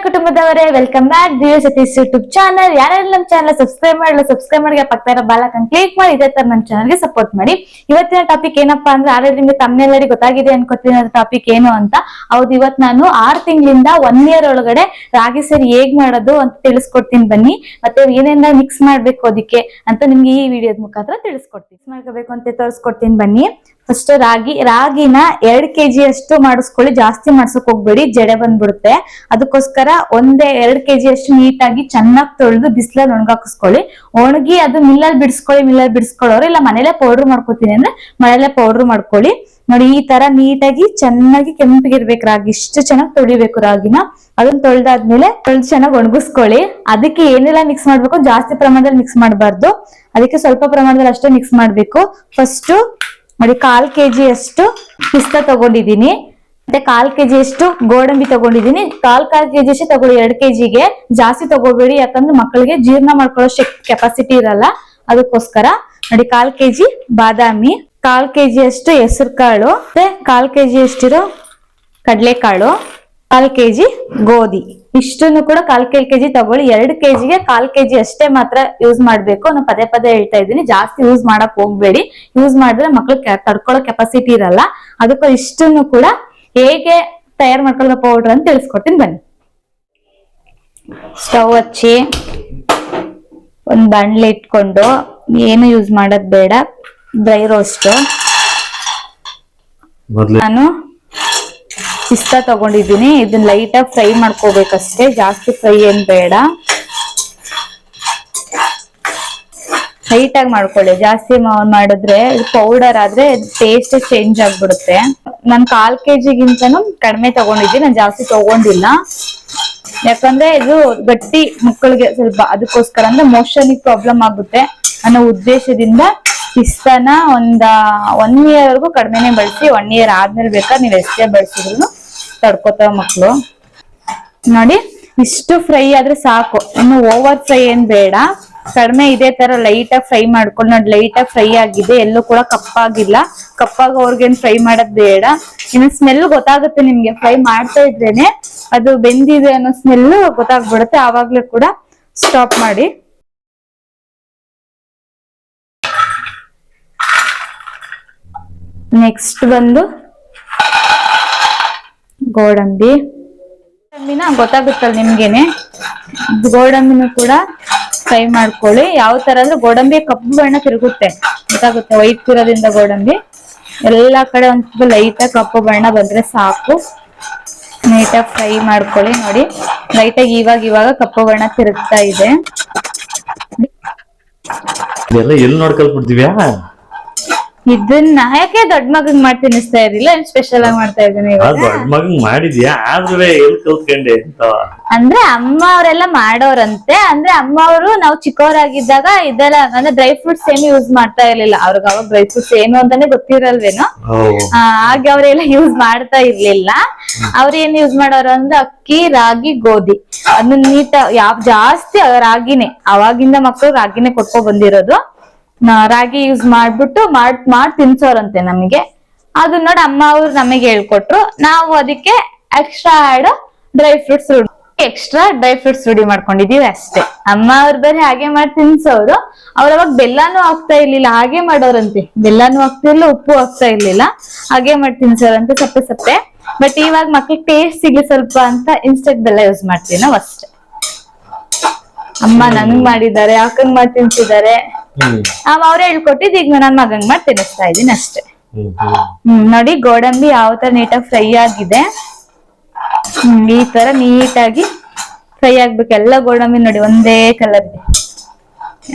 ಕುಟುಂಬದವರೇ welcome back ದಿವ್ಯ Satish YouTube channel. ಯಾರೆಲ್ಲ ನಮ್ಮ ಚಾನಲ್ ಸಬ್ಸ್ಕ್ರೈಬ್ ಮಾಡಿ ಪಕ್ಕ ಇರೋ ಬೆಲ್ ಐಕಾನ್ ಕ್ಲಿಕ್ ಮಾಡಿ ಇದೇ ತರ ನಮ್ಮ ಚಾನಲ್ಗೆ ಸಪೋರ್ಟ್ ಮಾಡಿ. ಇವತ್ತಿನ ಟಾಪಿಕ್ ಏನಪ್ಪಾ ಅಂದ್ರೆ ಆಲ್ರೆಡಿ ನಿಮ್ಗೆ ತಮ್ಮೆಲ್ಲರಿಗೆ ಗೊತ್ತಾಗಿದೆ ಅನ್ಕೋತೀನಿ ಟಾಪಿಕ್ ಏನು ಅಂತ. ಹೌದು, ಇವತ್ತು ನಾನು 6 ತಿಂಗಳಿಂದ 1 ಇಯರ್ ಒಳಗಡೆ ರಾಗಿ ಸರಿ ಹೇಗ್ ಮಾಡೋದು ಅಂತ ತಿಳಿಸ್ಕೊಡ್ತೀನಿ ಬನ್ನಿ. ಮತ್ತೆ ಏನೇನ ಮಿಕ್ಸ್ ಮಾಡ್ಬೇಕು ಅದಕ್ಕೆ ಅಂತ ನಿಮ್ಗೆ ಈ ವಿಡಿಯೋದ ಮುಖಾಂತರ ತಿಳಿಸ್ಕೊಡ್ತೀನಿ. ಮಾಡ್ಕೋಬೇಕು ಅಂತ ತೋರಿಸ್ಕೊಡ್ತೀನಿ ಬನ್ನಿ. ಫಸ್ಟ್ ರಾಗಿನ 2 kg ಅಷ್ಟು ಮಾಡಿಸ್ಕೊಳ್ಳಿ, ಜಾಸ್ತಿ ಮಾಡ್ಸಕ್ ಹೋಗ್ಬೇಡಿ, ಜಡೆ ಬಂದ್ಬಿಡುತ್ತೆ. ಅದಕ್ಕೋಸ್ಕರ 2 kg ಅಷ್ಟು ನೀಟಾಗಿ ಚೆನ್ನಾಗಿ ತೊಳೆದು ಬಿಸಿಲಲ್ಲಿ ಒಣಗಾಕಿಸ್ಕೊಳ್ಳಿ. ಒಣಗಿ ಅದು ಮಿಲ್ಲಲ್ಲಿ ಬಿಡಿಸ್ಕೊಳ್ಳೋರು ಇಲ್ಲ ಮನೇಲೆ ಪೌಡರ್ ಮಾಡ್ಕೋತೀನಿ ಅಂದ್ರೆ ಮನೇಲೆ ಪೌಡರ್ ಮಾಡ್ಕೊಳ್ಳಿ. ನೋಡಿ, ಈ ತರ ನೀಟಾಗಿ ಚೆನ್ನಾಗಿ ಕೆಂಪಿಗಿರ್ಬೇಕು ರಾಗಿ, ಇಷ್ಟು ಚೆನ್ನಾಗಿ ತೊಳಿಬೇಕು ರಾಗಿನ. ಅದನ್ನ ತೊಳೆದಾದ್ಮೇಲೆ ಚೆನ್ನಾಗಿ ಒಣಗಿಸ್ಕೊಳ್ಳಿ. ಅದಕ್ಕೆ ಏನೆಲ್ಲ ಮಿಕ್ಸ್ ಮಾಡ್ಬೇಕು, ಜಾಸ್ತಿ ಪ್ರಮಾಣದಲ್ಲಿ ಮಿಕ್ಸ್ ಮಾಡಬಾರ್ದು, ಅದಕ್ಕೆ ಸ್ವಲ್ಪ ಪ್ರಮಾಣದಲ್ಲಿ ಅಷ್ಟೇ ಮಿಕ್ಸ್ ಮಾಡ್ಬೇಕು. ಫಸ್ಟ್ ನೋಡಿ, 1/4 kg ಅಷ್ಟು ಪಿಸ್ತಾ ತಗೊಂಡಿದೀನಿ, ಮತ್ತೆ 1/4 kg ಅಷ್ಟು ಗೋಡಂಬಿ ತಗೊಂಡಿದೀನಿ. 1/4 kg ಅಷ್ಟು ತಗೊಳ್ಳಿ 2 kgಗೆ, ಜಾಸ್ತಿ ತಗೋಬೇಡಿ, ಯಾಕಂದ್ರೆ ಮಕ್ಕಳಿಗೆ ಜೀರ್ಣ ಮಾಡ್ಕೊಳ್ಳೋ ಕೆಪಾಸಿಟಿ ಇರಲ್ಲ. ಅದಕ್ಕೋಸ್ಕರ ನೋಡಿ 1/4 kg ಬಾದಾಮಿ, 1/4 kg ಅಷ್ಟು ಹೆಸರು ಕಾಳು, ಮತ್ತೆ 1/4 kg ಅಷ್ಟಿರೋ ಕಡಲೆಕಾಳು, 1/4 kg ಗೋಧಿ. ಇಷ್ಟನ್ನು ಕೂಡ 1/4 kg ತಗೊಳ್ಳಿ. 2 kgಗೆ 1/4 kg ಅಷ್ಟೇ ಮಾತ್ರ ಯೂಸ್ ಮಾಡ್ಬೇಕು. ನಾನು ಪದೇ ಹೇಳ್ತಾ ಇದ್ದೀನಿ, ಜಾಸ್ತಿ ಯೂಸ್ ಮಾಡಕ್ ಹೋಗ್ಬೇಡಿ. ಯೂಸ್ ಮಾಡಿದ್ರೆ ಮಕ್ಳು ತಡ್ಕೊಳ್ಳೋ ಕೆಪಾಸಿಟಿ ಇರಲ್ಲ. ಅದಕ್ಕೂ ಇಷ್ಟನ್ನು ಕೂಡ ಹೇಗೆ ತಯಾರು ಮಾಡ್ಕೊಳ್ಳೋ ಪೌಡರ್ ಅಂತ ತಿಳಿಸ್ಕೊಡ್ತೀನಿ ಬನ್ನಿ. ಸ್ಟವ್ ಹಚ್ಚಿ ಒಂದ್ ಬಾಣಲೆ ಇಟ್ಕೊಂಡು, ಏನು ಯೂಸ್ ಮಾಡೋದ್ ಬೇಡ, ಡ್ರೈ ರೋಸ್ಟ್. ನಾನು ಪಿಸ್ತಾ ತಗೊಂಡಿದ್ದೀನಿ, ಇದನ್ನ ಲೈಟ್ ಆಗಿ ಫ್ರೈ ಮಾಡ್ಕೋಬೇಕಷ್ಟೇ, ಜಾಸ್ತಿ ಫ್ರೈ ಏನ್ ಬೇಡ, ಲೈಟ್ ಆಗಿ ಮಾಡ್ಕೊಳ್ಳಿ. ಜಾಸ್ತಿ ಮಾಡಿದ್ರೆ ಪೌಡರ್ ಆದ್ರೆ ಟೇಸ್ಟ್ ಚೇಂಜ್ ಆಗ್ಬಿಡುತ್ತೆ. ನಾನು 1/4 kg ಕಡಿಮೆ ತಗೊಂಡಿದ್ದೀನಿ, ನಾನು ಜಾಸ್ತಿ ತಗೊಂಡಿಲ್ಲ, ಯಾಕಂದ್ರೆ ಇದು ಗಟ್ಟಿ ಮಕ್ಕಳಿಗೆ ಸ್ವಲ್ಪ, ಅದಕ್ಕೋಸ್ಕರ ಅಂದ್ರೆ ಮೋಷನ್ ಪ್ರಾಬ್ಲಮ್ ಆಗುತ್ತೆ ಅನ್ನೋ ಉದ್ದೇಶದಿಂದ ಪಿಸ್ತಾನ 1 ಇಯರ್ ವರೆಗೂ ಕಡಿಮೆನೆ ಬಳಸಿ. 1 ಇಯರ್ ಆದ್ಮೇಲೆ ಬೇಕಾದ್ರೆ ನೀವು ಎಷ್ಟೇ ಬಳಸಿದ್ರು ತಡ್ಕೋತಾವ ಮಕ್ಕಳು. ನೋಡಿ, ಇಷ್ಟು ಫ್ರೈ ಆದ್ರೆ ಸಾಕು, ಇನ್ನು ಓವರ್ ಫ್ರೈ ಏನ್ ಬೇಡ, ಕಡಿಮೆ ಇದೇ ತರ ಲೈಟ್ ಆಗಿ ಫ್ರೈ ಮಾಡ್ಕೊಂಡು. ನೋಡಿ, ಲೈಟ್ ಆಗಿ ಫ್ರೈ ಆಗಿದೆ, ಎಲ್ಲೂ ಕೂಡ ಕಪ್ಪಾಗಿಲ್ಲ. ಕಪ್ಪಾಗೋರ್ಗೇನ್ ಫ್ರೈ ಮಾಡೋದ್ ಬೇಡ. ಇನ್ನು ಸ್ಮೆಲ್ ಗೊತ್ತಾಗುತ್ತೆ ನಿಮ್ಗೆ, ಫ್ರೈ ಮಾಡ್ತಾ ಇದ್ರೇನೆ ಅದು ಬೆಂದಿದೆ ಅನ್ನೋ ಸ್ಮೆಲ್ ಗೊತ್ತಾಗ್ಬಿಡುತ್ತೆ, ಆವಾಗ್ಲೂ ಕೂಡ ಸ್ಟಾಪ್ ಮಾಡಿ. ನೆಕ್ಸ್ಟ್ ಬಂದು ಗೋಡಂಬಿನ ಗೊತ್ತಾಗುತ್ತಲ್ಲ ನಿಮ್ಗೆನೆ, ಗೋಡಂಬಿನೂ ಕೂಡ ಫ್ರೈ ಮಾಡ್ಕೊಳ್ಳಿ. ಯಾವ ತರ ಅಂದ್ರೆ ಗೋಡಂಬಿ ಕಪ್ಪು ಬಣ್ಣ ತಿರುಗುತ್ತೆ, ಗೊತ್ತಾಗುತ್ತೆ. ವೈಟ್ ಇರೋದ್ರಿಂದ ಗೋಡಂಬಿ ಎಲ್ಲಾ ಕಡೆ ಒಂದ್ ಲೈಟ್ ಆಗಿ ಕಪ್ಪು ಬಣ್ಣ ಬಂದ್ರೆ ಸಾಕು. ನೀಟಾಗಿ ಫ್ರೈ ಮಾಡ್ಕೊಳ್ಳಿ. ನೋಡಿ, ಲೈಟ್ ಆಗಿ ಇವಾಗ ಕಪ್ಪು ಬಣ್ಣ ತಿರುಗ್ತಾ ಇದೆ. ಎಲ್ಲಿ ನೋಡ್ಕೊಳ್ಬಿಡ್ತೀವ್ಯಾ? ಇದನ್ನ ಯಾಕೆ ದೊಡ್ಡ ಮಗಂಗ್ ಮಾಡಿ ತಿನ್ನಿಸ್ತಾ ಇರಲಿಲ್ಲ, ಸ್ಪೆಷಲ್ ಆಗಿ ಮಾಡ್ತಾ ಇದ್ದೀನಿ. ದೊಡ್ಡ ಮಗಂಗ್ ಮಾಡಿದ್ಯಾ, ಆದ್ರೆ ಎಲ್ಲಿ ಕಲ್ತ್ಕೊಂಡೆ ಅಂದ್ರೆ ಅಮ್ಮ ಅವರೆಲ್ಲ ಮಾಡೋರಂತೆ. ಅಂದ್ರೆ ಅಮ್ಮ ಅವರು ನಾವು ಚಿಕ್ಕವರಾಗಿದ್ದಾಗ ಇದೆಲ್ಲ ಅಂದ್ರೆ ಡ್ರೈ ಫ್ರೂಟ್ಸ್ ಏನು ಯೂಸ್ ಮಾಡ್ತಾ ಇರ್ಲಿಲ್ಲ. ಅವ್ರಿಗೆ ಅವಾಗ ಡ್ರೈ ಫ್ರೂಟ್ಸ್ ಏನು ಅಂತಾನೆ ಗೊತ್ತಿರಲ್ವೇನೋ, ಹಾಗೆ ಅವರೆಲ್ಲ ಯೂಸ್ ಮಾಡ್ತಾ ಇರ್ಲಿಲ್ಲ. ಅವ್ರ ಏನ್ ಯೂಸ್ ಮಾಡೋರು ಅಂದ್ರೆ ಅಕ್ಕಿ, ರಾಗಿ, ಗೋಧಿ, ಅದನ್ನ ಜಾಸ್ತಿ ರಾಗಿನೇ. ಅವಾಗಿಂದ ಮಕ್ಕಳು ರಾಗಿನೇ ಕೊಟ್ಕೊ ಬಂದಿರೋದು. ರಾಗಿ ಯೂಸ್ ಮಾಡ್ಬಿಟ್ಟು ಮಾಡ್ ತಿನ್ಸೋರಂತೆ ನಮಗೆ. ಅದು ನೋಡಿ ಅಮ್ಮ ಅವ್ರು ನಮಗೆ ಹೇಳ್ಕೊಟ್ರು. ನಾವು ಅದಕ್ಕೆ ಎಕ್ಸ್ಟ್ರಾ ಡ್ರೈ ಫ್ರೂಟ್ಸ್ ರೂಢಿ ಮಾಡ್ಕೊಂಡಿದೀವಿ ಅಷ್ಟೇ. ಅಮ್ಮ ಅವ್ರು ಬೇರೆ ಹಾಗೆ ಮಾಡಿ ತಿನ್ಸೋರು. ಅವ್ರ ಅವಾಗ ಬೆಲ್ಲನೂ ಹಾಕ್ತಾ ಇರ್ಲಿಲ್ಲ, ಹಾಗೆ ಮಾಡೋರಂತೆ. ಬೆಲ್ಲನೂ ಹಾಕ್ತಿರ್ಲಿಲ್ಲ, ಉಪ್ಪು ಹಾಕ್ತಾ ಇರ್ಲಿಲ್ಲ, ಹಾಗೆ ಮಾಡಿ ತಿನ್ಸೋರಂತೆ ಸಪ್ಪೆ. ಬಟ್ ಇವಾಗ ಮಕ್ಳಿಗೆ ಟೇಸ್ಟ್ ಸಿಗ್ಲಿ ಸ್ವಲ್ಪ ಅಂತ ಇನ್ಸ್ಟೆಂಟ್ ಬೆಲ್ಲ ಯೂಸ್ ಮಾಡ್ತೀವಿ ನಾವು ಅಷ್ಟೇ. ಅಮ್ಮ ನನ್ಗ್ ಮಾಡಿದ್ದಾರೆ, ಅಕ್ಕಂಗ್ ಮಾಡಿ ತಿನ್ಸಿದ್ದಾರೆ, ಅವ್ರೇ ಹೇಳ್ಕೊಟ್ಟಿದ್ ಈಗ ನನ್ ಮಗಂಗ್ ಮಾಡಿ ತಿನ್ನಿಸ್ತಾ ಇದೀನಿ ಅಷ್ಟೇ. ನೋಡಿ, ಗೋಡಂಬಿ ಯಾವ ತರ ನೀಟಾಗಿ ಫ್ರೈ ಆಗಿದೆ. ಈ ತರ ನೀಟಾಗಿ ಫ್ರೈ ಆಗ್ಬೇಕು ಎಲ್ಲ ಗೋಡಂಬಿ. ನೋಡಿ, ಒಂದೇ ಕಲರ್ ಇದೆ,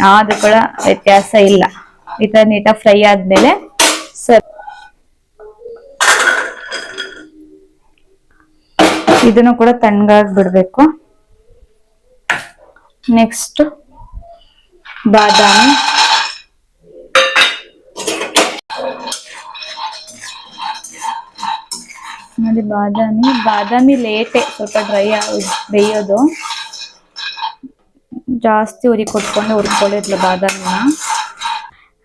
ಯಾವ್ದು ಕೂಡ ವ್ಯತ್ಯಾಸ ಇಲ್ಲ. ಈ ತರ ನೀಟಾಗಿ ಫ್ರೈ ಆದ್ಮೇಲೆ ಸರಿ, ಇದನ್ನು ಕೂಡ ತಣ್ಣಗಾಗಿ ಬಿಡ್ಬೇಕು. ನೆಕ್ಸ್ಟ್ ಬಾದಾಮಿ, ನೋಡಿ ಬಾದಾಮಿ ಲೇಟೆ ಸ್ವಲ್ಪ ಡ್ರೈ ಬೇಯೋದು, ಜಾಸ್ತಿ ಹುರ್ಕೊಳ್ಳಿ ಬಾದಾಮಿನ.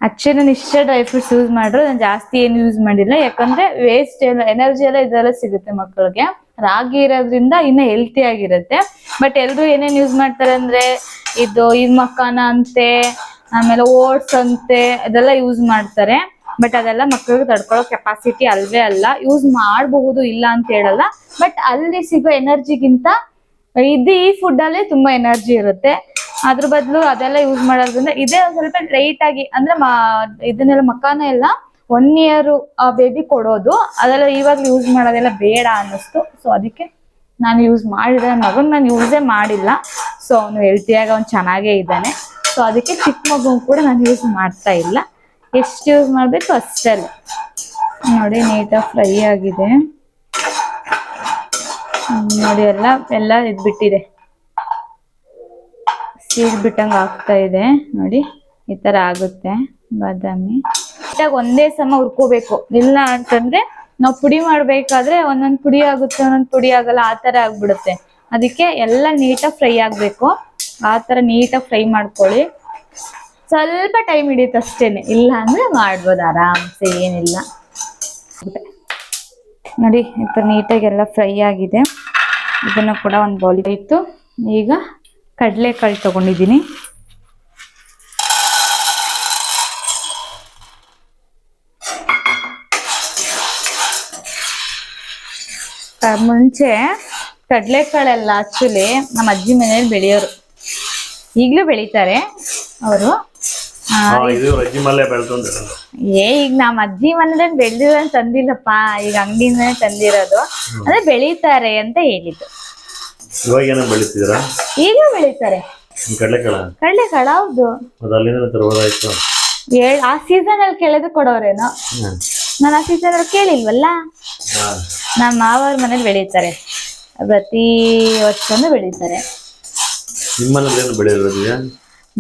ಆಕ್ಚುಲಿ ನಾನು ಇಷ್ಟೇ ಡ್ರೈ ಫ್ರೂಟ್ಸ್ ಯೂಸ್ ಮಾಡ್ರು, ನಾನು ಜಾಸ್ತಿ ಏನು ಯೂಸ್ ಮಾಡಿಲ್ಲ. ಯಾಕಂದ್ರೆ ವೇಸ್ಟ್ ಎಲ್ಲ ಎನರ್ಜಿ ಎಲ್ಲ ಇದೆಲ್ಲ ಸಿಗುತ್ತೆ ಮಕ್ಕಳಿಗೆ. ರಾಗಿ ಇರೋದ್ರಿಂದ ಇನ್ನ ಹೆಲ್ತಿ ಆಗಿರುತ್ತೆ. ಬಟ್ ಎಲ್ರು ಏನೇನ್ ಯೂಸ್ ಮಾಡ್ತಾರೆ ಅಂದ್ರೆ ಈ ಮಕಾನ ಅಂತೆ, ಆಮೇಲೆ ಓಟ್ಸ್ ಅಂತೆ, ಅದೆಲ್ಲ ಯೂಸ್ ಮಾಡ್ತಾರೆ. ಬಟ್ ಅದೆಲ್ಲ ಮಕ್ಕಳಿಗೆ ತಡ್ಕೊಳ್ಳೋ ಕೆಪಾಸಿಟಿ ಅಲ್ವೇ ಅಲ್ಲ. ಯೂಸ್ ಮಾಡಬಹುದು, ಇಲ್ಲ ಅಂತ ಹೇಳಲ್ಲ. ಬಟ್ ಅಲ್ಲಿ ಸಿಗೋ ಎನರ್ಜಿಗಿಂತ ಈ ಫುಡ್ ಅಲ್ಲಿ ತುಂಬಾ ಎನರ್ಜಿ ಇರುತ್ತೆ. ಅದ್ರ ಬದಲು ಅದೆಲ್ಲ ಯೂಸ್ ಮಾಡೋದ್ರಿಂದ ಇದೇ ಸ್ವಲ್ಪ ಲೈಟ್ ಆಗಿ ಅಂದ್ರೆ ಇದನ್ನೆಲ್ಲ ಮಕಾನ ಎಲ್ಲ 1 year ಬೇಬಿ ಕೊಡೋದು, ಅದೆಲ್ಲ ಇವಾಗ ಯೂಸ್ ಮಾಡೋದೆಲ್ಲ ಬೇಡ ಅನ್ನಿಸ್ತು. ಸೊ ಅದಕ್ಕೆ ನಾನು ಯೂಸ್ ಮಾಡಿದ್ರೆ ಮಗನ್ ನಾನು ಯೂಸೇ ಮಾಡಿಲ್ಲ. ಸೊ ಅವನು ಹೆಲ್ತಿಯಾಗಿ ಅವ್ನು ಚೆನ್ನಾಗೇ ಇದ್ದಾನೆ. ಸೊ ಅದಕ್ಕೆ ಚಿಕ್ಕ ಮಗುನ್ ಕೂಡ ನಾನು ಯೂಸ್ ಮಾಡ್ತಾ ಇಲ್ಲ. ಎಷ್ಟು ಯೂಸ್ ಮಾಡಬೇಕು ಅಷ್ಟೇ. ನೋಡಿ ನೀಟಾಗಿ ಫ್ರೈ ಆಗಿದೆ ನೋಡಿ. ಎಲ್ಲ ಇದ್ಬಿಟ್ಟಿದೆ, ಸೀಡ್ ಬಿಟ್ಟಂಗ ಆಗ್ತಾ ಇದೆ ನೋಡಿ. ಈ ತರ ಆಗುತ್ತೆ ಬಾದಾಮಿ. ನೀಟಾಗಿ ಒಂದೇ ಸಮ ಹುರ್ಕೋಬೇಕು. ಇಲ್ಲ ಅಂತಂದ್ರೆ ನಾವು ಪುಡಿ ಮಾಡ್ಬೇಕಾದ್ರೆ ಒಂದೊಂದ್ ಪುಡಿ ಆಗುತ್ತೆ, ಒಂದೊಂದ್ ಪುಡಿ ಆಗಲ್ಲ, ಆ ತರ ಆಗ್ಬಿಡುತ್ತೆ. ಅದಕ್ಕೆ ಎಲ್ಲ ನೀಟಾಗಿ ಫ್ರೈ ಆಗ್ಬೇಕು. ಆ ತರ ನೀಟಾಗಿ ಫ್ರೈ ಮಾಡ್ಕೊಳ್ಳಿ. ಸ್ವಲ್ಪ ಟೈಮ್ ಹಿಡಿಯುತ್ತೆ ಅಷ್ಟೇನೆ, ಇಲ್ಲ ಅಂದ್ರೆ ಮಾಡ್ಬೋದು ಆರಾಮ್ಸೆ, ಏನಿಲ್ಲ. ನೋಡಿ ಈ ತರ ನೀಟಾಗಿ ಎಲ್ಲ ಫ್ರೈ ಆಗಿದೆ. ಇದನ್ನ ಕೂಡ ಒಂದು ಬೌಲ್ ಇತ್ತು. ಈಗ ಕಡಲೆಕಾಳು ತಗೊಂಡಿದ್ದೀನಿ. ಮುಂಚೆ ಕಡಲೆಕಾಳೆಲ್ಲ ಆಕ್ಚುಲಿ ನಮ್ಮ ಅಜ್ಜಿ ಮನೇಲಿ ಬೆಳೆಯೋರು, ಈಗಲೂ ಬೆಳೀತಾರೆ ಅವರು. ಈಗ ನಮ್ಮ ಅಜ್ಜಿ ಮನೇಲಿ ಬೆಳೆದಿರೋ ತಂದಿಲ್ಲಪ್ಪ, ಈಗ ಅಂಗಡಿಯಿಂದನೇ ತಂದಿರೋದು. ಅಂದ್ರೆ ಬೆಳೀತಾರೆ ಅಂತ ಹೇಳಿದ್ದು. ಈಗ ಬೆಳೀತಾರೆ ಕಡಲೆಕಾಳು. ಹೌದು, ಆ ಸೀಸನ್ ಅಲ್ಲಿ ಕೇಳಿದ್ರೆ ಕೊಡೋರೇನೋ. ನಾನು ಆ ಸೀಸನ್ ಅಲ್ಲಿ ಕೇಳಿಲ್ವಲ್ಲ. ನಮ್ಮ ಮಾವರ ಮನೇಲಿ ಬೆಳೀತಾರೆ, ಪ್ರತಿ ವರ್ಷನೂ ಬೆಳೀತಾರೆ.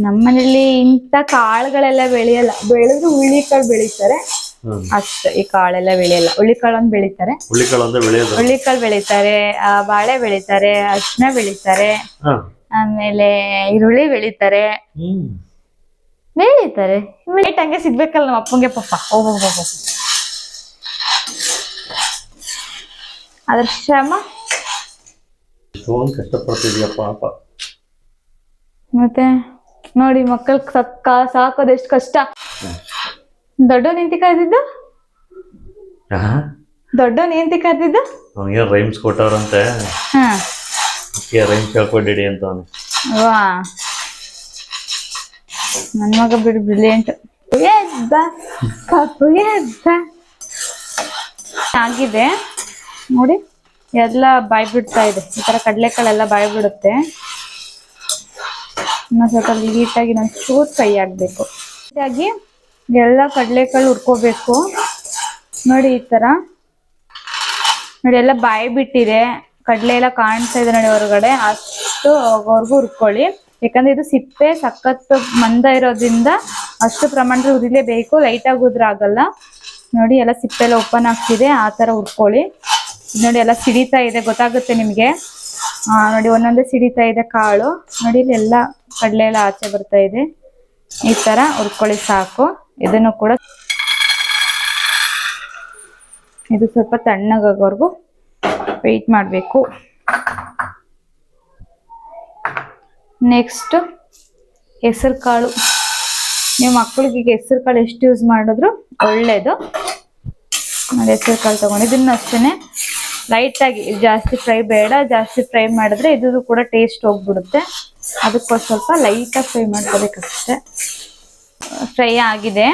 ನಮ್ಮನೇಲಿ ಇಂಥ ಕಾಳುಗಳೆಲ್ಲ ಬೆಳೆಯಲ್ಲ. ಬೆಳೆದ್ರು ಹುಳ್ಳಿಕಾಳು ಬೆಳೀತಾರೆ ಅಷ್ಟೇ. ಈ ಕಾಳೆಲ್ಲ ಬೆಳೆಯಲ್ಲ. ಹುಳ್ಳಿಕಾಳು ಒಂದು ಬೆಳೀತಾರೆ, ಹುಳ್ಳಿಕಾಳು ಬೆಳೀತಾರೆ, ಬಾಳೆ ಬೆಳೀತಾರೆ, ಅರಿಶಿನ ಬೆಳೀತಾರೆ, ಆಮೇಲೆ ಈರುಳ್ಳಿ ಬೆಳೀತಾರೆ. ಲೇಟ್ ಹಂಗೆ ಸಿಗ್ಬೇಕಲ್ಲ ನಮ್ಮ ಅಪ್ಪಂಗೆ ಪಾಪ. ಅದ್ರ ಶ್ರಮ ಕಷ್ಟಪಡ್ತಿದ್ಯಪ್ಪ. ಮತ್ತೆ ನೋಡಿ ಮಕ್ಕಳು ಸಾಕೋದು ಎಷ್ಟು ಕಷ್ಟ. ದೊಡ್ಡವನ್ ಎಂತಿ ಕಾಯ್ದಿದ್ದು, ದೊಡ್ಡವನ್ ಎಂತಿ ಕಾಯ್ದಿದ್ದು. ರೈಮ್ಸ್ ಕೊಟ್ಟವ್ರಂತೆ, ರೈಮ್ಸ್ ಹೇಳ್ಕೊಡಿ ಅಂತ. ವಾ, ನನ್ ಮಗ ಬಿಡು ಬ್ರಿಲಿಯಂಟ್. ಆಗಿದೆ ನೋಡಿ, ಎಲ್ಲ ಬಾಯ್ ಬಿಡ್ತಾ ಇದೆ. ಈ ತರ ಕಡಲೆಕಾಳೆಲ್ಲ ಬಾಯ್ ಬಿಡುತ್ತೆ. ಇನ್ನು ಸ್ವಲ್ಪ ನೀಟಾಗಿ ನಾನು ಚೂರ್ ಫ್ರೈ ಆಗ್ಬೇಕು. ನೀಟಾಗಿ ಎಲ್ಲ ಕಡಲೆಕಾಳು ಹುರ್ಕೋಬೇಕು ನೋಡಿ. ಈ ತರ ನೋಡಿ, ಎಲ್ಲ ಬಾಯಿ ಬಿಟ್ಟಿದೆ, ಕಡಲೆ ಎಲ್ಲ ಕಾಣಿಸ್ತಾ ಇದೆ ನೋಡಿ ಹೊರಗಡೆ. ಅಷ್ಟು ಹೋಗೋವರೆಗೂ ಹುರ್ಕೊಳ್ಳಿ. ಯಾಕಂದ್ರೆ ಇದು ಸಿಪ್ಪೆ ಸಖತ್ ಮಂದ ಇರೋದ್ರಿಂದ ಅಷ್ಟು ಪ್ರಮಾಣದಲ್ಲಿ ಹುರಿಲೇಬೇಕು. ಲೈಟಾಗಿ ಹುರಿದ್ರೆ ಆಗಲ್ಲ ನೋಡಿ. ಎಲ್ಲ ಸಿಪ್ಪೆ ಎಲ್ಲ ಓಪನ್ ಆಗ್ತಿದೆ, ಆ ತರ ಹುರ್ಕೊಳ್ಳಿ. ನೋಡಿ ಎಲ್ಲ ಸಿಡಿತಾ ಇದೆ, ಗೊತ್ತಾಗುತ್ತೆ ನಿಮ್ಗೆ. ನೋಡಿ ಒಂದೊಂದೇ ಸಿಡಿತಾ ಇದೆ ಕಾಳು ನೋಡಿ. ಇಲ್ಲಿ ಎಲ್ಲ ಕಡಲೆ ಎಲ್ಲ ಆಚೆ ಬರ್ತಾ ಇದೆ. ಈ ತರ ಹುರ್ಕೊಳ್ಳಿ ಸಾಕು. ಇದನ್ನು ಕೂಡ ಇದು ಸ್ವಲ್ಪ ತಣ್ಣಗಾಗೋವರೆಗೂ ವೆಯ್ಟ್ ಮಾಡಬೇಕು. ನೆಕ್ಸ್ಟ್ ಹೆಸರು ಕಾಳು. ನೀವು ಮಕ್ಕಳಿಗೆ ಹೆಸರು ಕಾಳು ಎಷ್ಟು ಯೂಸ್ ಮಾಡಿದ್ರು ಒಳ್ಳೇದು. ನೋಡಿ ಹೆಸರು ಕಾಳು ತಗೊಂಡು ಇದನ್ನು ಅಷ್ಟೇ ಲೈಟಾಗಿ, ಜಾಸ್ತಿ ಫ್ರೈ ಬೇಡ. ಜಾಸ್ತಿ ಫ್ರೈ ಮಾಡಿದ್ರೆ ಇದು ಕೂಡ ಟೇಸ್ಟ್ ಹೋಗ್ಬಿಡುತ್ತೆ. ಅದಕ್ಕೋಸ್ಕರ ಸ್ವಲ್ಪ ಲೈಟಾಗಿ ಫ್ರೈ ಮಾಡ್ಕೋಬೇಕಷ್ಟೆ. ಫ್ರೈ ಆಗಿದೆ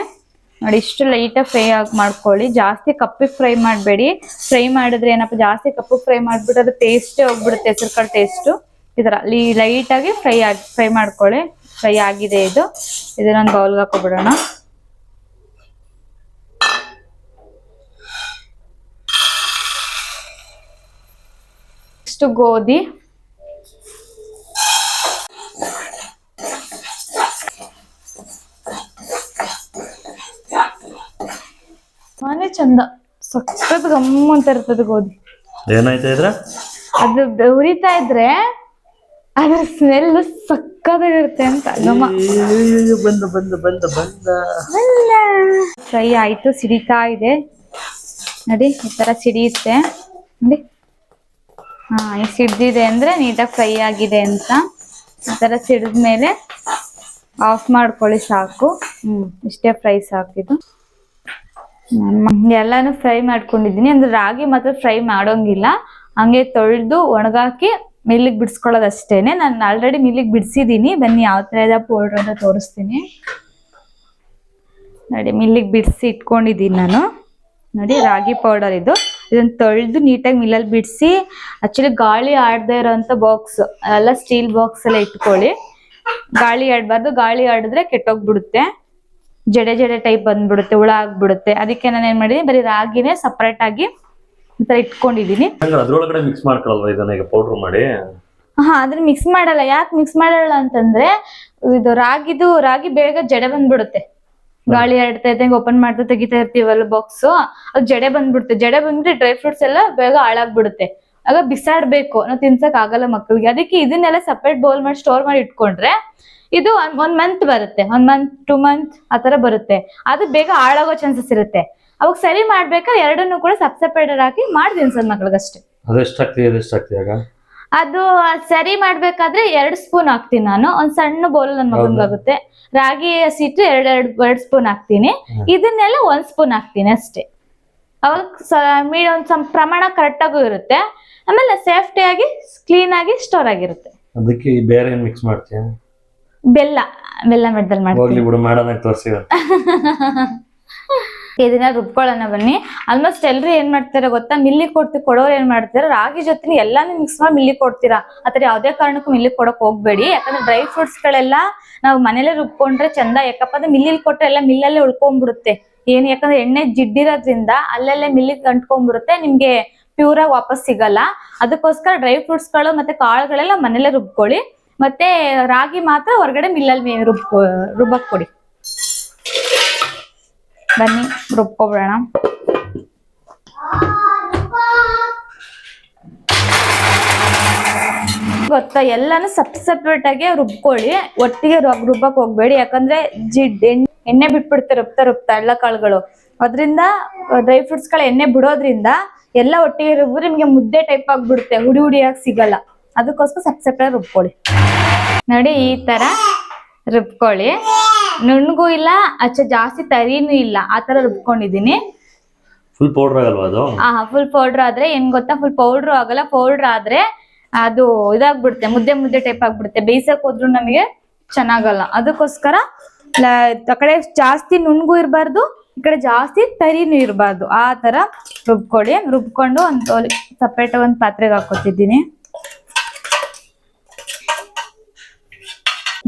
ನೋಡಿ, ಇಷ್ಟು ಲೈಟಾಗಿ ಫ್ರೈ ಆಗಿ ಮಾಡ್ಕೊಳ್ಳಿ. ಜಾಸ್ತಿ ಕಪ್ಪಿಗೆ ಫ್ರೈ ಮಾಡಬೇಡಿ. ಫ್ರೈ ಮಾಡಿದ್ರೆ ಏನಪ್ಪ, ಜಾಸ್ತಿ ಕಪ್ಪಿಗೆ ಫ್ರೈ ಮಾಡಿಬಿಟ್ಟು ಅದು ಟೇಸ್ಟೇ ಹೋಗ್ಬಿಡುತ್ತೆ, ಹೆಸರು ಕಾಳು ಟೇಸ್ಟು. ಈ ಥರ ಲೈಟಾಗಿ ಫ್ರೈ ಮಾಡ್ಕೊಳ್ಳಿ. ಫ್ರೈ ಆಗಿದೆ ಇದು. ಇದನ್ನೊಂದು ಬೌಲ್ಗೆ ಹಾಕೊಬಿಡೋಣ. ನೆಕ್ಸ್ಟ್ ಗೋಧಿ. ಮನೆ ಚಂದ, ಸಖತ್ ಗಮ್ಮಂತ ಇರ್ತದೆ ಗೋಧಿ. ಏನಾಯ್ತಾ ಇದ್ರ ಅದು ಉರಿತಾ ಇದ್ರೆ ಅದ್ರ ಸ್ಮೆಲ್ ಸಕ್ಕದಾಗಿರುತ್ತೆ ಅಂತ ಘಮ. ಫ್ರೈ ಆಯ್ತು, ಸಿಡಿತಾ ಇದೆ ನೋಡಿ, ಈ ತರ ಸಿಡಿಯುತ್ತೆ ನೋಡಿ. ಈ ಸಿಡ್ದಿದೆ ಅಂದ್ರೆ ನೀಟಾಗಿ ಫ್ರೈ ಆಗಿದೆ ಅಂತ. ಈ ತರ ಸಿಡಿದ್ಮೇಲೆ ಆಫ್ ಮಾಡ್ಕೊಳ್ಳಿ ಸಾಕು. ಇಷ್ಟೇ ಫ್ರೈ ಸಾಕಿದು. ಎಲ್ಲಾನು ಫ್ರೈ ಮಾಡ್ಕೊಂಡಿದೀನಿ. ಅಂದ್ರೆ ರಾಗಿ ಮಾತ್ರ ಫ್ರೈ ಮಾಡೋಂಗಿಲ್ಲ, ಹಂಗೆ ತೊಳೆದು ಒಣಗಾಕಿ ಮಿಲ್ಲಿಗೆ ಬಿಡಿಸ್ಕೊಳ್ಳೋದು ಅಷ್ಟೇನೆ. ನಾನು ಆಲ್ರೆಡಿ ಮಿಲ್ಲಿಗೆ ಬಿಡಿಸಿದೀನಿ, ಬನ್ನಿ ಯಾವ ತರ ಇದೆ ಪೌಡ್ರ್ ಅಂತ ತೋರಿಸ್ತೀನಿ ನೋಡಿ. ಮಿಲ್ಲಿಗೆ ಬಿಡಿಸಿ ಇಟ್ಕೊಂಡಿದ್ದೀನಿ ನಾನು ನೋಡಿ. ರಾಗಿ ಪೌಡರ್ ಇದು. ಇದನ್ನ ತೊಳೆದು ನೀಟಾಗಿ ಮಿಲ್ಲಲ್ಲಿ ಬಿಡಿಸಿ, ಆಕ್ಚುಲಿ ಗಾಳಿ ಆಡದೇ ಇರೋಂಥ ಬಾಕ್ಸ್ ಎಲ್ಲ ಸ್ಟೀಲ್ ಬಾಕ್ಸ್ ಎಲ್ಲ ಇಟ್ಕೊಳ್ಳಿ. ಗಾಳಿ ಆಡಬಾರ್ದು, ಗಾಳಿ ಆಡಿದ್ರೆ ಕೆಟ್ಟೋಗ್ಬಿಡುತ್ತೆ, ಜಡೆ ಜಡೆ ಟೈಪ್ ಬಂದ್ಬಿಡುತ್ತೆ, ಹುಳ ಆಗ್ಬಿಡುತ್ತೆ. ಅದಕ್ಕೆ ನಾನು ಏನ್ ಮಾಡಿದೀನಿ, ಬರೀ ರಾಗಿನೇ ಸಪರೇಟ್ ಆಗಿ ಈ ತರ ಇಟ್ಕೊಂಡಿದೀನಿ. ಅದ್ರೊಳಗಡೆ ಮಿಕ್ಸ್ ಮಾಡ್ಕೊಳ್ಳಲ್ವಾ ಇದನ್ನ ಈಗ ಪೌಡರ್ ಮಾಡಿ? ಅದ್ರ ಮಿಕ್ಸ್ ಮಾಡಲ್ಲ. ಯಾಕೆ ಮಿಕ್ಸ್ ಮಾಡಲ್ಲ ಅಂತಂದ್ರೆ, ಇದು ರಾಗಿ ಬೇಗ ಜಡೆ ಬಂದ್ಬಿಡುತ್ತೆ. ಗಾಳಿ ಆಡ್ತಾ ಇದ್ದಂಗೆ ಓಪನ್ ಮಾಡ್ತಾ ತೆಗಿತಾ ಇರ್ತೀವಲ್ಲ ಬಾಕ್ಸ್, ಅದು ಜಡೆ ಬಂದ್ಬಿಡುತ್ತೆ. ಜಡೆ ಬಂದ್ರೆ ಡ್ರೈ ಫ್ರೂಟ್ಸ್ ಎಲ್ಲ ಬೇಗ ಹಾಳಾಗ್ಬಿಡುತ್ತೆ. ಆಗ ಬಿಸಾಡ್ಬೇಕು, ನಾವು ತಿನ್ಸಕ್ ಆಗಲ್ಲ ಮಕ್ಕಳಿಗೆ. ಅದಕ್ಕೆ ಇದನ್ನೆಲ್ಲ ಸಪರೇಟ್ ಬೌಲ್ ಮಾಡಿ ಸ್ಟೋರ್ ಮಾಡಿ ಇಟ್ಕೊಂಡ್ರೆ ಇದು 1 ಮಂತ್ ಬರುತ್ತೆ, 1 ಮಂತ್ 2 ಮಂತ್ ಆ ತರ ಬರುತ್ತೆ. ಅದು ಬೇಗ ಹಾಳಾಗೋ ಚಾನ್ಸಸ್ ಇರುತ್ತೆ. ಅವಾಗ ಸರಿ ಮಾಡ್ಬೇಕಾದ್ರೆ ಎರಡನ್ನೂ ಕೂಡ ಸಪ್ರೇಟ್ ಹಾಕಿ ಮಾಡಿ ತಿನ್ಸೋದ್ ಮಕ್ಳಿಗಷ್ಟೇ. ಅದು ಸರಿ ಮಾಡ್ಬೇಕಾದ್ರೆ 2 ಸ್ಪೂನ್ ಹಾಕ್ತೀನಿ ನಾನು. ಒಂದ್ ಸಣ್ಣ ಬೌಲ್ ನನ್ನ ಮಗನ್ಗಾಗುತ್ತೆ. ರಾಗಿ ಹಸಿಟ್ಟು 2 ಸ್ಪೂನ್ ಹಾಕ್ತೀನಿ. ಇದನ್ನೆಲ್ಲ 1 ಸ್ಪೂನ್ ಹಾಕ್ತೀನಿ ಅಷ್ಟೇ. ಅವಾಗ ಒಂದ್ ಪ್ರಮಾಣ ಕರೆಕ್ಟ್ ಆಗೂ ಇರುತ್ತೆ. ಆಮೇಲೆ ಸೇಫ್ಟಿ ಆಗಿ ಕ್ಲೀನ್ ಆಗಿ ಸ್ಟೋರ್ ಆಗಿರುತ್ತೆ. ಅದಕ್ಕೆ ಬೇರೆ ಏನ್ ಮಿಕ್ಸ್ ಮಾಡ್ತೀಯ? ಬೆಲ್ಲ ಮೆಡ್ದಲ್ಲಿ ಮಾಡ್ತೀನಿ. ಇದನ್ನ ರುಬ್ಕೊಳ್ಳೋಣ ಬನ್ನಿ. ಆಲ್ಮೋಸ್ಟ್ ಎಲ್ರು ಏನ್ ಮಾಡ್ತಾರೆ ಗೊತ್ತಾ, ಮಿಲ್ಲಿ ಕೊಡೋರು ಏನ್ ಮಾಡ್ತಾರೆ, ರಾಗಿ ಜೊತೆ ಎಲ್ಲಾನು ಮಿಕ್ಸ್ ಮಾಡಿ ಮಿಲ್ಲಿ ಕೊಡ್ತೀರಾ. ಆತರ ಯಾವ್ದೇ ಕಾರಣಕ್ಕೂ ಮಿಲ್ಲಿ ಕೊಡಕ್ ಹೋಗ್ಬೇಡಿ. ಯಾಕಂದ್ರೆ ಡ್ರೈ ಫ್ರೂಟ್ಸ್ ಗಳೆಲ್ಲ ನಾವು ಮನೇಲೆ ರುಬ್ಕೊಂಡ್ರೆ ಚಂದ. ಯಾಕಪ್ಪ ಅಂದ್ರೆ ಮಿಲ್ಲಿಲ್ ಕೊಟ್ರೆ ಎಲ್ಲ ಮಿಲ್ಲಲ್ಲೇ ಉಳ್ಕೊಂಡ್ಬಿಡುತ್ತೆ. ಯಾಕಂದ್ರೆ ಎಣ್ಣೆ ಜಿಡ್ಡಿರೋದ್ರಿಂದ ಅಲ್ಲೆಲ್ಲೇ ಮಿಲ್ಲಿಗೆ ಅಂಟ್ಕೊಂಡ್ಬಿಡುತ್ತೆ, ನಿಮ್ಗೆ ಪ್ಯೂರ್ ಆಗಿ ವಾಪಸ್ ಸಿಗಲ್ಲ. ಅದಕ್ಕೋಸ್ಕರ ಡ್ರೈ ಫ್ರೂಟ್ಸ್ ಗಳು ಮತ್ತೆ ಕಾಳುಗಳೆಲ್ಲ ಮನೇಲೆ ರುಬ್ಕೊಳ್ಳಿ. ಮತ್ತೆ ರಾಗಿ ಮಾತ್ರ ಹೊರಗಡೆ ಮಿಲ್ಲಲ್ಲಿ ರುಬ್ಬಕ್ ಕೊಡಿ. ಬನ್ನಿ ರುಬ್ಕೊಬಿಡೋಣ. ಗೊತ್ತಾ, ಎಲ್ಲಾನು ಸಪ್ರೇಟ್ ಆಗಿ ರುಬ್ಕೊಳ್ಳಿ, ಒಟ್ಟಿಗೆ ರುಬ್ಬಕ್ ಹೋಗ್ಬೇಡಿ. ಯಾಕಂದ್ರೆ ಎಣ್ಣೆ ಬಿಟ್ಬಿಡುತ್ತೆ ರುಬ್ತಾ ಎಲ್ಲ ಕಾಳುಗಳು. ಅದ್ರಿಂದ ಡ್ರೈ ಫ್ರೂಟ್ಸ್ ಗಳ ಎಣ್ಣೆ ಬಿಡೋದ್ರಿಂದ ಎಲ್ಲ ಒಟ್ಟಿಗೆ ರುಬ್ಬಿದ್ರೆ ನಿಮ್ಗೆ ಮುದ್ದೆ ಟೈಪ್ ಆಗ್ಬಿಡುತ್ತೆ, ಹುಡಿಯಾಗಿ ಸಿಗಲ್ಲ. ಅದಕ್ಕೋಸ್ಕರ ಸಪ್ರೇಟ್ ರುಬ್ಕೊಳ್ಳಿ ನೋಡಿ. ಈ ತರ ರುಬ್ಕೊಳ್ಳಿ. ನುಣ್ಣಗೂ ಇಲ್ಲ, ಜಾಸ್ತಿ ತರಿನೂ ಇಲ್ಲ, ಆ ತರ ರುಬ್ಕೊಂಡಿದೀನಿ. ಫುಲ್ ಪೌಡರ್ ಆಗಲ್ವಾ ಅದು? ಫುಲ್ ಪೌಡರ್ ಆದ್ರೆ ಏನ್ ಗೊತ್ತಾ, ಫುಲ್ ಪೌಡರ್ ಆಗಲ್ಲ. ಪೌಡರ್ ಆದ್ರೆ ಅದು ಇದಾಗ್ಬಿಡುತ್ತೆ, ಮುದ್ದೆ ಟೈಪ್ ಆಗ್ಬಿಡುತ್ತೆ. ಬೇಯಿಸಕ್ ಹೋದ್ರು ನಮಗೆ ಚೆನ್ನಾಗಲ್ಲ. ಅದಕ್ಕೋಸ್ಕರ ಆ ಕಡೆ ಜಾಸ್ತಿ ನುಣ್ಣಗೂ ಇರಬಾರ್ದು, ಈ ಕಡೆ ಜಾಸ್ತಿ ತರಿನೂ ಇರಬಾರ್ದು. ಆ ತರ ರುಬ್ಕೊಳ್ಳಿ. ರುಬ್ಕೊಂಡು ಒಂದು ಸಪ್ರೇಟ್ ಒಂದ್ ಪಾತ್ರೆಗೆ ಹಾಕೋತಿದ್ದೀನಿ.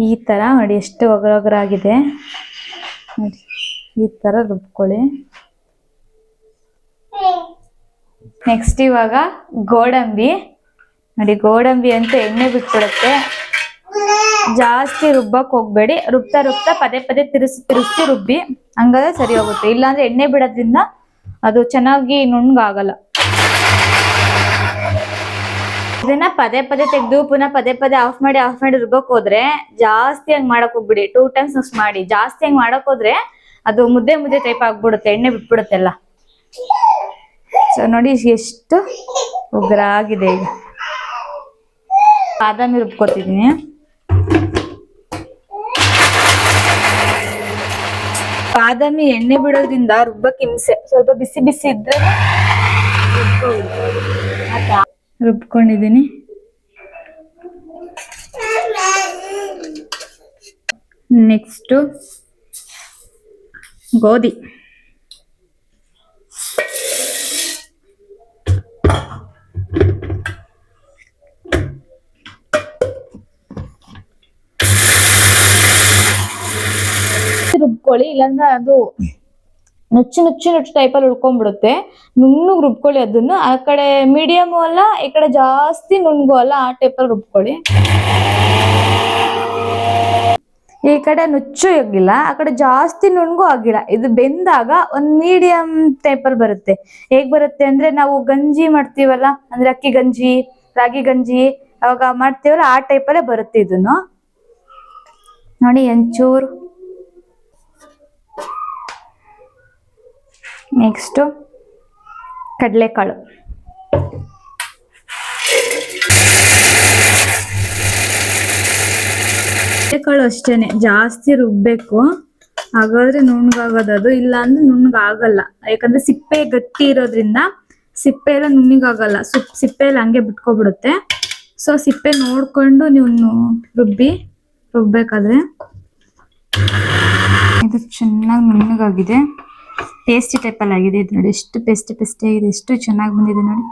ಈ ತರ ನೋಡಿ, ಎಷ್ಟು ಒಗರಾಗಿದೆ ನೋಡಿ. ಈ ತರ ರುಬ್ಕೊಳ್ಳಿ. ನೆಕ್ಸ್ಟ್ ಇವಾಗ ಗೋಡಂಬಿ ನೋಡಿ. ಗೋಡಂಬಿ ಅಂತ ಎಣ್ಣೆ ಬಿಟ್ಬಿಡುತ್ತೆ, ಜಾಸ್ತಿ ರುಬ್ಬಕ್ ಹೋಗ್ಬೇಡಿ. ರುಬ್ತಾ ಪದೇ ತಿರ್ಸಿ ರುಬ್ಬಿ, ಹಂಗಾದ್ರೆ ಸರಿ ಹೋಗುತ್ತೆ. ಇಲ್ಲಾಂದ್ರೆ ಎಣ್ಣೆ ಬಿಡೋದ್ರಿಂದ ಅದು ಚೆನ್ನಾಗಿ ನುಣ್ಣಗಾಗಲ್ಲ. ಇದನ್ನ ಪದೇ ತೆಗೆದು ಪುನಃ ಪದೇ ಆಫ್ ಮಾಡಿ ರುಬ್ಬಕ್ ಹೋದ್ರೆ ಜಾಸ್ತಿ ಹಂಗ್ ಮಾಡಕ್ ಹೋಗ್ಬಿಡಿ. 2 ಟೈಮ್ಸ್ ಅಷ್ಟು ಮಾಡಿ. ಜಾಸ್ತಿ ಹಂಗ್ ಮಾಡಕ್ ಹೋದ್ರೆ ಅದು ಮುದ್ದೆ ಟೈಪ್ ಆಗ್ಬಿಡುತ್ತೆ, ಎಣ್ಣೆ ಬಿಟ್ಬಿಡುತ್ತೆಲ್ಲ. ಸೊ ನೋಡಿ ಎಷ್ಟು ಉಗ್ರಾಗಿದೆ. ಈಗ ಬಾದಾಮಿ ರುಬ್ಕೊತಿದೀನಿ. ಬಾದಾಮಿ ಎಣ್ಣೆ ಬಿಡೋದ್ರಿಂದ ರುಬ್ಬಕ್ ಹಿಂಸೆ. ಸ್ವಲ್ಪ ಬಿಸಿ ಇದ್ರೆ ರುಬ್ಕೊಂಡಿದೀನಿ. ನೆಕ್ಸ್ಟ್ ಗೋಧಿ. ರುಬ್ಕೊಳ್ಳಿ, ಇಲ್ಲಾಂದ್ರೆ ಅದು ನುಚ್ಚು ಟೈಪಲ್ಲಿ ಉಳ್ಕೊಂಡ್ಬಿಡುತ್ತೆ. ನುಣ್ಣಗ್ ರುಬ್ಕೊಳ್ಳಿ ಅದನ್ನ. ಆ ಕಡೆ ಮೀಡಿಯಮ್ ಅಲ್ಲ, ಈ ಕಡೆ ಜಾಸ್ತಿ ನುಣ್ಣಗೂ ಅಲ್ಲ, ಆ ಟೈಪಲ್ಲಿ ರುಬ್ಕೊಳ್ಳಿ. ಈ ಕಡೆ ನುಚ್ಚು ಆಗಿಲ್ಲ, ಆ ಕಡೆ ಜಾಸ್ತಿ ನುಣ್ಣಗೂ ಆಗಿಲ್ಲ. ಇದು ಬೆಂದಾಗ ಒಂದ್ ಮೀಡಿಯಂ ಟೈಪಲ್ಲಿ ಬರುತ್ತೆ. ಹೇಗ್ ಬರುತ್ತೆ ಅಂದ್ರೆ, ನಾವು ಗಂಜಿ ಮಾಡ್ತೀವಲ್ಲ, ಅಂದ್ರೆ ಅಕ್ಕಿ ಗಂಜಿ, ರಾಗಿ ಗಂಜಿ ಅವಾಗ ಮಾಡ್ತೀವಲ್ಲ, ಆ ಟೈಪಲ್ಲೇ ಬರುತ್ತೆ ಇದನ್ನು. ನೋಡಿ ಒಂಚೂರು. ನೆಕ್ಸ್ಟ್ ಕಡಲೆಕಾಳು. ಕಡಲೆಕಾಳು ಅಷ್ಟೇನೆ, ಜಾಸ್ತಿ ರುಬ್ಬೇಕು, ಹಾಗಾದ್ರೆ ನುಣ್ಣಗಾಗೋದು. ಇಲ್ಲ ಅಂದ್ರೆ ನುಣ್ಣಗಾಗಲ್ಲ, ಯಾಕಂದ್ರೆ ಸಿಪ್ಪೆ ಗಟ್ಟಿ ಇರೋದ್ರಿಂದ ಸಿಪ್ಪೆ ಎಲ್ಲ ನುಣ್ಣಗಾಗಲ್ಲ. ಸಿಪ್ಪೆ ಎಲ್ಲ ಹಂಗೆ ಬಿಟ್ಕೊಬಿಡುತ್ತೆ. ಸೊ ಸಿಪ್ಪೆ ನೋಡ್ಕೊಂಡು ನೀವು ರುಬ್ಬೇಕಾದ್ರೆ. ಇದು ಚೆನ್ನಾಗಿ ನುಣ್ಣಗಾಗಿದೆ, ಪೇಸ್ಟಿ ಟೈಪಲ್ಲಿ ಆಗಿದೆ. ಇದು ನೋಡಿ ಎಷ್ಟು ಪೇಸ್ಟಿ ಆಗಿದೆ, ಎಷ್ಟು ಚೆನ್ನಾಗಿ ಬಂದಿದೆ ನೋಡಿ.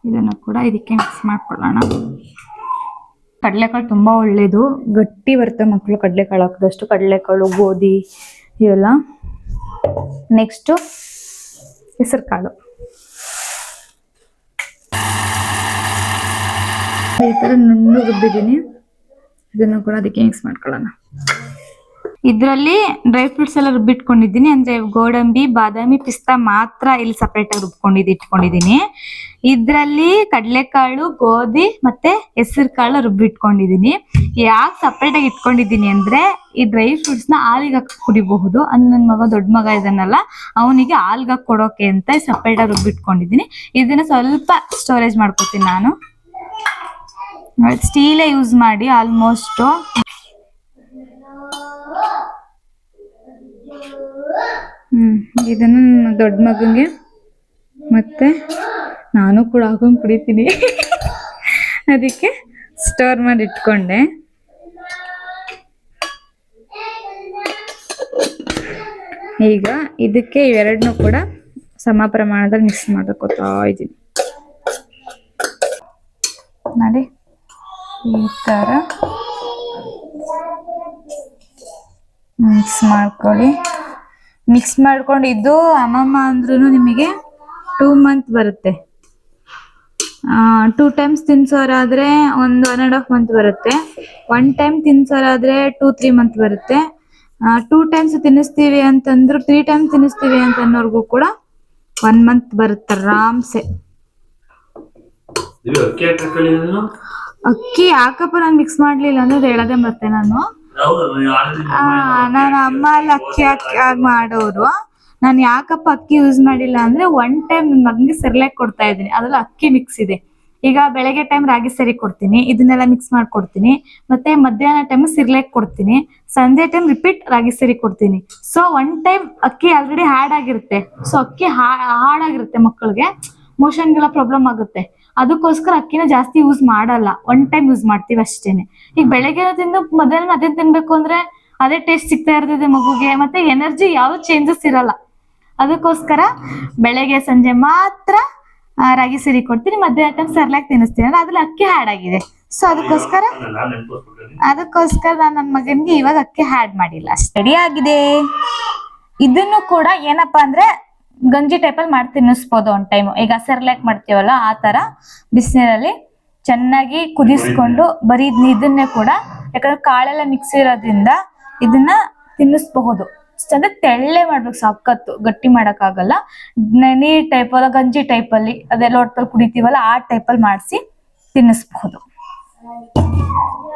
ಇದನ್ನು ಕೂಡ ಇದಕ್ಕೆ ಮಿಕ್ಸ್ ಮಾಡ್ಕೊಳ್ಳೋಣ. ಕಡಲೆಕಾಳು ತುಂಬಾ ಒಳ್ಳೇದು, ಗಟ್ಟಿ ಬರುತ್ತೆ ಮಕ್ಕಳು ಕಡಲೆಕಾಳು ಹಾಕಿದಷ್ಟು. ಕಡಲೆಕಾಳು, ಗೋಧಿ ಇವೆಲ್ಲ. ನೆಕ್ಸ್ಟ್ ಹೆಸರು ಕಾಳು. ಈ ತರ ನುಣ್ಣು ರುಬ್ಬಿದ್ದೀನಿ, ಇದನ್ನು ಕೂಡ ಅದಕ್ಕೆ ಮಿಕ್ಸ್ ಮಾಡ್ಕೊಳ್ಳೋಣ. ಇದರಲ್ಲಿ ಡ್ರೈ ಫ್ರೂಟ್ಸ್ ಎಲ್ಲ ರುಬ್ಬಿಟ್ಕೊಂಡಿದ್ದೀನಿ, ಅಂದ್ರೆ ಗೋಡಂಬಿ, ಬಾದಾಮಿ, ಪಿಸ್ತಾ ಮಾತ್ರ ಇಲ್ಲಿ ಸಪರೇಟ್ ಆಗಿ ಇಟ್ಕೊಂಡಿದ್ದೀನಿ. ಇದರಲ್ಲಿ ಕಡಲೆಕಾಳು, ಗೋಧಿ ಮತ್ತೆ ಹೆಸರು ಕಾಳು ರುಬ್ಬಿಟ್ಕೊಂಡಿದ್ದೀನಿ. ಯಾಕೆ ಸಪರೇಟ್ ಆಗಿ ಇಟ್ಕೊಂಡಿದ್ದೀನಿ ಅಂದ್ರೆ ಈ ಡ್ರೈ ಫ್ರೂಟ್ಸ್ ನ ಹಾಲಿಗೆ ಹಾಕಿ ಕುಡಿಬಹುದು. ನನ್ನ ಮಗ, ದೊಡ್ಡ ಮಗ ಇದನ್ನಲ್ಲ, ಅವನಿಗೆ ಹಾಲ್ಗೆ ಹಾಕಿ ಕೊಡೋಕೆ ಅಂತ ಸಪರೇಟ್ ಆಗಿ ರುಬ್ಬಿಟ್ಕೊಂಡಿದ್ದೀನಿ. ಇದನ್ನ ಸ್ವಲ್ಪ ಸ್ಟೋರೇಜ್ ಮಾಡ್ಕೊತೀನಿ ನಾನು. ಸ್ಟೀಲೇ ಯೂಸ್ ಮಾಡಿ ಆಲ್ಮೋಸ್ಟ್. ಇದನ್ನು ದೊಡ್ಡ ಮಗಂಗೆ ಮತ್ತೆ ನಾನು ಕೂಡ ಹಾಕೊಂಡು ಕುಡಿತೀನಿ. ಅದಕ್ಕೆ ಸ್ಟೋರ್ ಮಾಡಿ ಇಟ್ಕೊಂಡೆ. ಈಗ ಇದಕ್ಕೆ ಇವೆರಡನ್ನೂ ಕೂಡ ಸಮ ಪ್ರಮಾಣದಲ್ಲಿ ಮಿಕ್ಸ್ ಮಾಡ್ಕೋತಾ ಇದ್ದೀನಿ ನೋಡಿ. ಈ ತರ ಮಿಕ್ಸ್ ಮಾಡ್ಕೊಳ್ಳಿ. ಮಿಕ್ಸ್ ಮಾಡ್ಕೊಂಡು ಇದು ಅಮ್ಮಮ್ಮ ಅಂದ್ರೂ ನಿಮಗೆ 2 months ಬರುತ್ತೆ. 2 times ತಿನ್ಸೋರಾದ್ರೆ 1.5 month ಬರುತ್ತೆ. 1 time ತಿನ್ಸೋರಾದ್ರೆ 2-3 months ಬರುತ್ತೆ. 2 times ತಿನ್ನಿಸ್ತೀವಿ ಅಂತಂದ್ರು, 3 times ತಿನ್ನಿಸ್ತೀವಿ ಅಂತ ಅನ್ನೋರ್ಗು ಕೂಡ 1 month ಬರುತ್ತೆ ಆರಾಮ್ಸೆ. ಅಕ್ಕಿ ಯಾಕಪ್ಪ ನಾನು ಮಿಕ್ಸ್ ಮಾಡ್ಲಿಲ್ಲ ಅಂದ್ರೆ ಹೇಳದೆ ಮತ್ತೆ ನಾನು ಅಮ್ಮ ಅಲ್ಲಿ ಅಕ್ಕಿ ಹಾಕಿ ಮಾಡೋರು. ನಾನು ಯಾಕಪ್ಪ ಅಕ್ಕಿ ಯೂಸ್ ಮಾಡಿಲ್ಲ ಅಂದ್ರೆ 1 time ನನ್ನ ಮಗನಿಗೆ ಸೆರ್ಲಾಕ್ ಕೊಡ್ತಾ ಇದ್ದೀನಿ, ಅದ್ರಲ್ಲಿ ಅಕ್ಕಿ ಮಿಕ್ಸ್ ಇದೆ. ಈಗ ಬೆಳಗ್ಗೆ ಟೈಮ್ ರಾಗಿ ಸರಿ ಕೊಡ್ತೀನಿ, ಇದನ್ನೆಲ್ಲ ಮಿಕ್ಸ್ ಮಾಡ್ಕೊಡ್ತೀನಿ. ಮತ್ತೆ ಮಧ್ಯಾಹ್ನ ಟೈಮ್ ಸಿರ್ಲೆಕ್ ಕೊಡ್ತೀನಿ, ಸಂಜೆ ಟೈಮ್ ರಿಪೀಟ್ ರಾಗಿ ಸರಿ ಕೊಡ್ತೀನಿ. ಸೊ 1 time ಅಕ್ಕಿ ಆಲ್ರೆಡಿ ಹಾರ್ಡ್ ಆಗಿರುತ್ತೆ. ಸೊ ಅಕ್ಕಿ ಹಾರ್ಡ್ ಆಗಿರುತ್ತೆ, ಮಕ್ಕಳಿಗೆ ಮೋಷನ್ಗೆಲ್ಲ ಪ್ರಾಬ್ಲಮ್ ಆಗುತ್ತೆ. ಅದಕ್ಕೋಸ್ಕರ ಅಕ್ಕಿನ ಜಾಸ್ತಿ ಯೂಸ್ ಮಾಡಲ್ಲ, 1 time ಯೂಸ್ ಮಾಡ್ತೀವಿ ಅಷ್ಟೇನೆ. ಈಗ ಬೆಳಗ್ಗೆ ತಿಂದು ಮಧ್ಯಾಹ್ನ ಅದೇ ತಿನ್ಬೇಕು ಅಂದ್ರೆ ಅದೇ ಟೇಸ್ಟ್ ಸಿಗ್ತಾ ಇರ್ತದೆ ಮಗುಗೆ, ಮತ್ತೆ ಎನರ್ಜಿ ಯಾವ್ದು ಚೇಂಜಸ್ ಇರಲ್ಲ. ಅದಕ್ಕೋಸ್ಕರ ಬೆಳಗ್ಗೆ ಸಂಜೆ ಮಾತ್ರ ರಾಗಿ ಸರಿ ಕೊಡ್ತೀನಿ, ಮಧ್ಯಾಹ್ನ ಟೈಮ್ ಸರ್ಲಾಕ್ ತಿನ್ನಿಸ್ತೀನಿ. ಅದ್ರಲ್ಲಿ ಅಕ್ಕಿ ಹ್ಯಾಡ್ ಆಗಿದೆ. ಸೊ ಅದಕ್ಕೋಸ್ಕರ ನಾನು ನನ್ನ ಮಗನ್ಗೆ ಇವಾಗ ಅಕ್ಕಿ ಹ್ಯಾಡ್ ಮಾಡಿಲ್ಲ. ರೆಡಿ ಆಗಿದೆ. ಇದನ್ನು ಕೂಡ ಏನಪ್ಪಾ ಅಂದ್ರೆ ಗಂಜಿ ಟೈಪಲ್ಲಿ ಮಾಡಿ ತಿನ್ನಿಸ್ಬೋದು 1 time. ಈಗ ಸೆರ್ಲಾಕ್ ಮಾಡ್ತೀವಲ್ಲ ಆ ತರ ಬಿಸಿನೀರಲ್ಲಿ ಚೆನ್ನಾಗಿ ಕುದಿಸ್ಕೊಂಡು ಬರೀ ಇದನ್ನೇ ಕೂಡ, ಯಾಕಂದ್ರೆ ಕಾಳೆಲ್ಲ ಮಿಕ್ಸ್ ಇರೋದ್ರಿಂದ ಇದನ್ನ ತಿನ್ನಿಸ್ಬಹುದು. ಅಂದ್ರೆ ತೆಳ್ಳೆ ಮಾಡ್ಬೇಕು, ಸಖತ್ತು ಗಟ್ಟಿ ಮಾಡಕ್ ಆಗಲ್ಲ. ನೀರ್ ಟೈಪ್ ಅಲ್ಲ, ಗಂಜಿ ಟೈಪ್ ಅಲ್ಲಿ ಅದೆಲ್ಲ ಹೊಟ್ಟಲ್ಲಿ ಕುಡಿತೀವಲ್ಲ ಆ ಟೈಪಲ್ಲಿ ಮಾಡಿಸಿ ತಿನ್ನಿಸ್ಬಹುದು.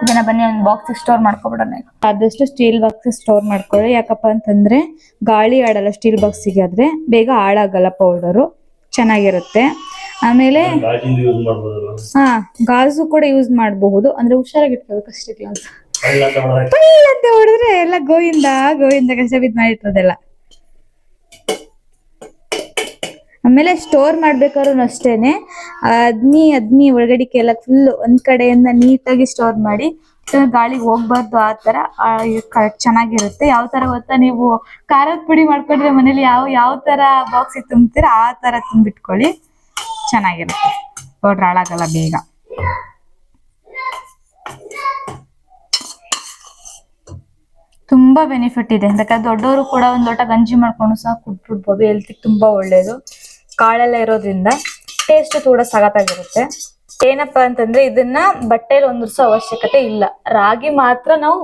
ಇದನ್ನ ಬನ್ನಿ ಒಂದು ಬಾಕ್ಸ್ ಸ್ಟೋರ್ ಮಾಡ್ಕೊಬಿಡೋಣ. ಆದಷ್ಟು ಸ್ಟೀಲ್ ಬಾಕ್ಸ್ ಸ್ಟೋರ್ ಮಾಡ್ಕೊಳ್ಳಿ. ಯಾಕಪ್ಪ ಅಂತಂದ್ರೆ ಗಾಳಿ ಆಡಲ್ಲ ಸ್ಟೀಲ್ ಬಾಕ್ಸಿಗೆ, ಆದ್ರೆ ಬೇಗ ಹಾಳಾಗಲ್ಲ, ಪೌಡರು ಚೆನ್ನಾಗಿರುತ್ತೆ. ಆಮೇಲೆ ಗಾಜು ಕೂಡ ಯೂಸ್ ಮಾಡಬಹುದು, ಅಂದ್ರೆ ಹುಷಾರಾಗಿ ಇಟ್ಕೋಬೇಕು ಅಷ್ಟೇ. ಗ್ಲಾಸ್ ಅಂತ ಹೊಡೆದ್ರೆ ಎಲ್ಲ ಗೋವಿಂದ ಕಷ್ಟ ಬಿದ್ದು ಮಾಡಿರ್ತದೆಲ್ಲ. ಆಮೇಲೆ ಸ್ಟೋರ್ ಮಾಡ್ಬೇಕಾದ್ರೂ ಅಷ್ಟೇನೆ ಅದ್ನಿ ಒಳಗಡಿಕೆ ಎಲ್ಲ ಫುಲ್ ಒಂದ್ ಕಡೆಯಿಂದ ನೀಟಾಗಿ ಸ್ಟೋರ್ ಮಾಡಿ, ಗಾಳಿಗೆ ಹೋಗ್ಬಾರ್ದು. ಆ ತರ ಚೆನ್ನಾಗಿರುತ್ತೆ. ಯಾವ ತರ ಗೊತ್ತಾ, ನೀವು ಖಾರದ ಪುಡಿ ಮಾಡ್ಕೊಂಡ್ರೆ ಮನೇಲಿ ಯಾವ ತರ ಬಾಕ್ಸಿಗೆ ತುಂಬ್ತೀರಾ ಆ ತರ ತುಂಬಿಟ್ಕೊಳ್ಳಿ, ಚೆನ್ನಾಗಿರುತ್ತೆ. ಪೌಡ್ರ್ ಹಾಳಾಗಲ್ಲ ಬೇಗ. ತುಂಬಾ ಬೆನಿಫಿಟ್ ಇದೆ. ಯಾಕಂದ್ರೆ ದೊಡ್ಡವರು ಕೂಡ ಒಂದ್ ಲೋಟ ಗಂಜಿ ಮಾಡ್ಕೊಂಡು ಸಹ ಕುಟ್ಬಿಡ್ಬೋದು, ಹೆಲ್ತಿಗೆ ತುಂಬಾ ಒಳ್ಳೇದು. ಕಾಳೆಲ್ಲ ಇರೋದ್ರಿಂದ ಟೇಸ್ಟ್ ಕೂಡ ಸಗತ್ತಾಗಿರುತ್ತೆ. ಏನಪ್ಪಾ ಅಂತಂದ್ರೆ ಇದನ್ನ ಬಟ್ಟೆಲಿ ಒಂದಿರ್ಸೋ ಅವಶ್ಯಕತೆ ಇಲ್ಲ. ರಾಗಿ ಮಾತ್ರ ನಾವು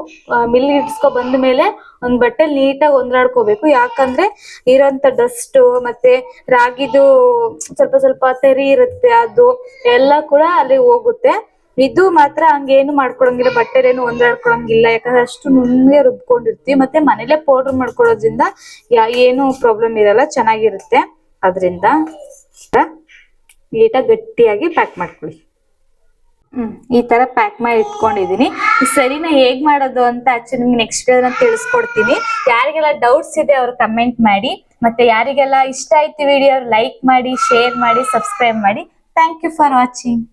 ಮಿಲ್ ಇಡ್ಸ್ಕೊ ಬಂದ ಮೇಲೆ ಒಂದ್ ಬಟ್ಟೆಲಿ ನೀಟಾಗಿ ಹೊಂದಾಡ್ಕೋಬೇಕು. ಯಾಕಂದ್ರೆ ಇರೋಂಥ ಡಸ್ಟ್ ಮತ್ತೆ ರಾಗಿದು ಸ್ವಲ್ಪ ತೆರಿ ಇರುತ್ತೆ, ಅದು ಎಲ್ಲ ಕೂಡ ಅಲ್ಲಿ ಹೋಗುತ್ತೆ. ಇದು ಮಾತ್ರ ಹಂಗೇನು ಮಾಡ್ಕೊಳಂಗಿಲ್ಲ, ಬಟ್ಟೆಲೇನು ಒಂದಾಡ್ಕೊಳಂಗಿಲ್ಲ, ಯಾಕಂದ್ರೆ ಅಷ್ಟು ನುಣ್ಣಗೆ ರುಬ್ಕೊಂಡಿರ್ತೀವಿ. ಮತ್ತೆ ಮನೇಲೆ ಪೌಡರ್ ಮಾಡ್ಕೊಳ್ಳೋದ್ರಿಂದ ಏನು ಪ್ರಾಬ್ಲಮ್ ಇರಲ್ಲ, ಚೆನ್ನಾಗಿರುತ್ತೆ. ಅದರಿಂದ ನೀಟಾಗಿ ಗಟ್ಟಿಯಾಗಿ ಪ್ಯಾಕ್ ಮಾಡ್ಕೊಳ್ಳಿ. ಈ ತರ ಪ್ಯಾಕ್ ಮಾಡಿ ಇಟ್ಕೊಂಡಿದೀನಿ. ಈ ಸರಿನಾ ಹೇಗ್ ಮಾಡೋದು ಅಂತ ಆಕ್ಚುಲಿ ನಿಮ್ಗೆ ನೆಕ್ಸ್ಟ್ ತಿಳಿಸ್ಕೊಡ್ತೀನಿ. ಯಾರಿಗೆಲ್ಲ ಡೌಟ್ಸ್ ಇದೆ ಅವ್ರು ಕಮೆಂಟ್ ಮಾಡಿ. ಮತ್ತೆ ಯಾರಿಗೆಲ್ಲ ಇಷ್ಟ ಆಯ್ತು ವಿಡಿಯೋ ಲೈಕ್ ಮಾಡಿ, ಶೇರ್ ಮಾಡಿ, ಸಬ್ಸ್ಕ್ರೈಬ್ ಮಾಡಿ. Thank you for watching.